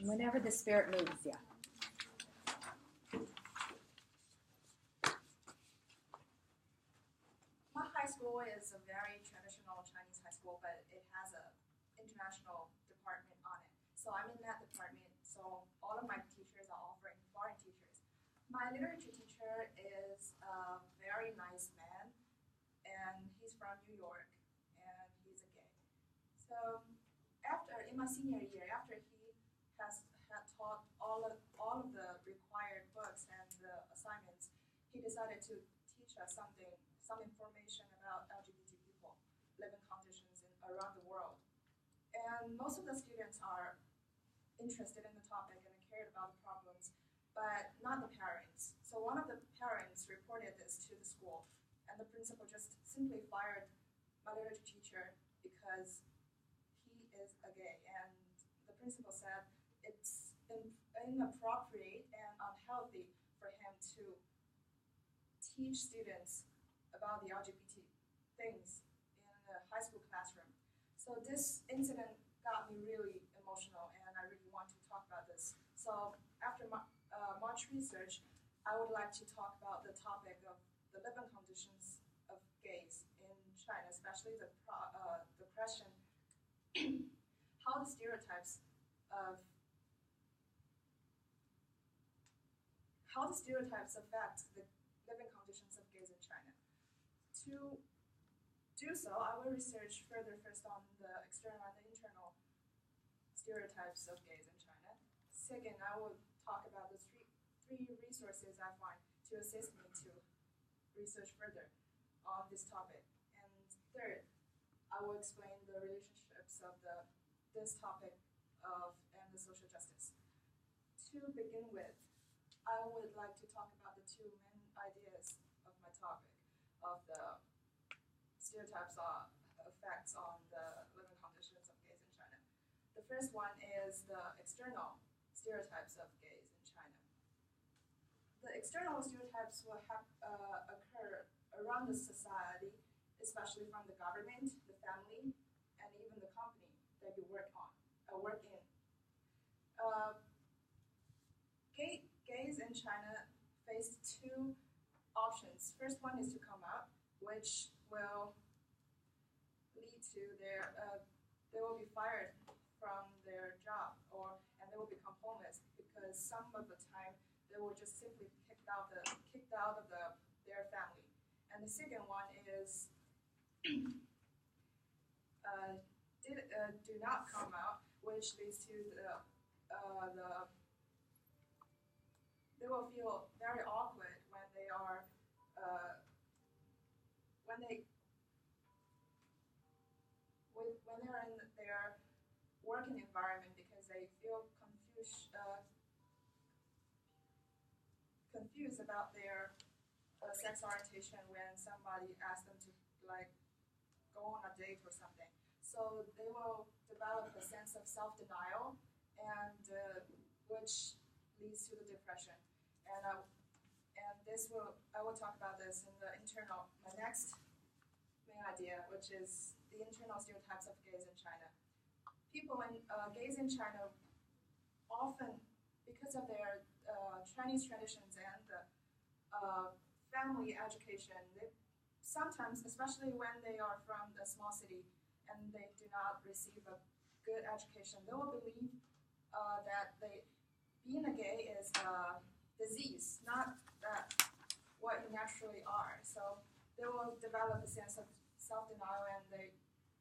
Whenever the spirit moves, yeah. My high school is a very traditional Chinese high school, but it has an international department on it. So I'm in that department, so all of my teachers are all foreign teachers. My literature teacher is a very nice man, and he's from New York, and he's a gay. So in my senior year, after he had taught all of the required books and the assignments, he decided to teach us some information about LGBT people, living conditions around the world. And most of the students are interested in the topic and cared about the problems, but not the parents. So one of the parents reported this to the school, and the principal just simply fired my literature teacher because he is a gay. And the principal said it's inappropriate and unhealthy for him to teach students about the LGBT things in a high school classroom. So this incident got me really emotional, and I really want to talk about this. So after much research, I would like to talk about the topic of the living conditions of gays in China, especially the question how the stereotypes affect the living conditions of gays in China. To do so, I will research further first on the external and the internal stereotypes of gays in China. Second, I will talk about the three resources I find to assist me to research further on this topic. And third, I will explain the relationships of this topic and the social justice. To begin with, I would like to talk about the two main ideas of my topic of the stereotypes effects on the living conditions of gays in China. The first one is the external stereotypes of gays in China. The external stereotypes will occur around the society, especially from the government, the family, and even the company that you work in. Gays in China face two options. First one is to come out, which will lead to they will be fired from their job, and they will become homeless because some of the time they will just simply be kicked out of their family. And the second one is do not come out, which leads to they will feel very awkward when they are when they're in their working environment because they feel confused about their sex orientation when somebody asks them to like go on a date or something. So they will develop a sense of self-denial, and which leads to the depression. And I will talk about this in my next main idea, which is the internal stereotypes of gays in China. Gays in China often, because of their Chinese traditions and the family education, they sometimes, especially when they are from the small city and they do not receive a good education, they will believe that being a gay is a disease, not what you naturally are. So they will develop a sense of self-denial and they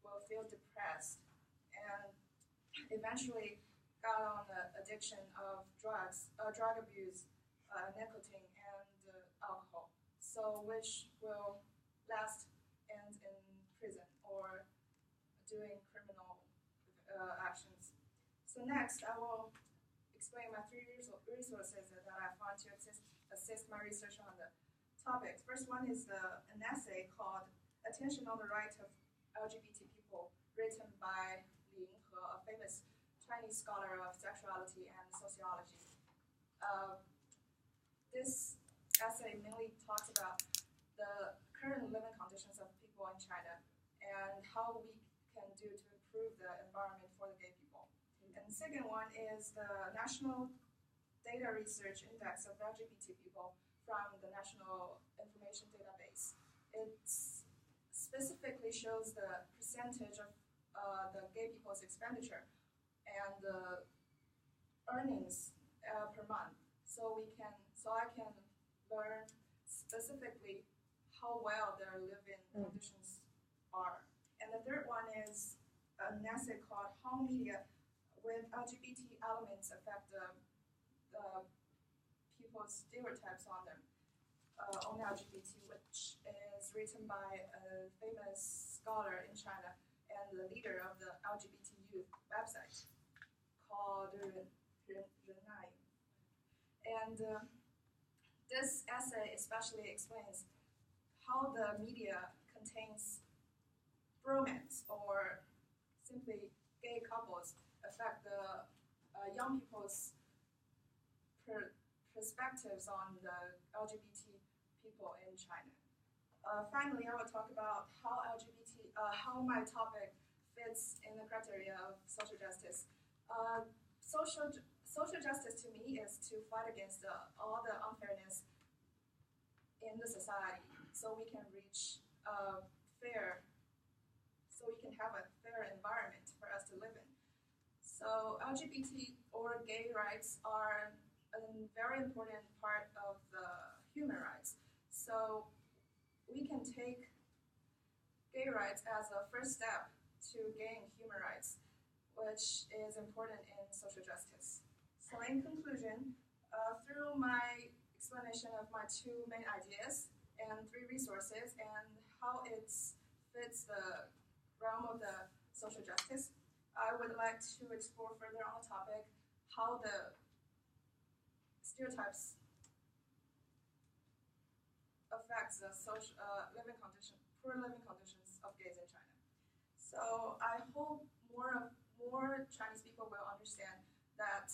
will feel depressed and eventually got on the addiction of drugs, drug abuse, nicotine, and alcohol. So which will end in prison or doing criminal actions. So next, I will explain my three resources that I found to assist my research on the topics. First one is an essay called Attention on the Right of LGBT People, written by Li Yinghe, a famous Chinese scholar of sexuality and sociology. This essay mainly talks about the current living conditions of people in China and how we can do to improve the environment for the gay people. And second one is the National Data Research Index of LGBT people from the National Information Database. It specifically shows the percentage of the gay people's expenditure and the earnings per month. So I can learn specifically how well their living conditions are. And the third one is an essay called How Media with LGBT Elements Affect the People's Stereotypes on them, on LGBT, which is written by a famous scholar in China and the leader of the LGBT youth website called Renai. And this essay especially explains how the media contains romance or simply gay couples affect the young people's perspectives on the LGBT people in China. Finally, I will talk about how my topic fits in the criteria of social justice. Social justice to me is to fight against all the unfairness in the society, so we can reach so we can have a fair environment for us to live in. So LGBT or gay rights are a very important part of the human rights. So we can take gay rights as a first step to gain human rights, which is important in social justice. So in conclusion, through my explanation of my two main ideas and three resources and how it fits the realm of the social justice, I would like to explore further on the topic how the stereotypes affects the poor living conditions of gays in China. So I hope more Chinese people will understand that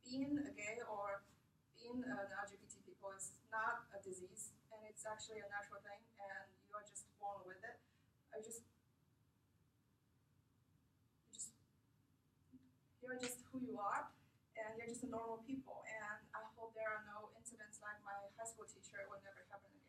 being a gay or being an LGBT people is not a disease, and it's actually a natural thing, and you are just born with it. You're just who you are, and you're just a normal people. And I hope there are no incidents like my high school teacher will never happen again.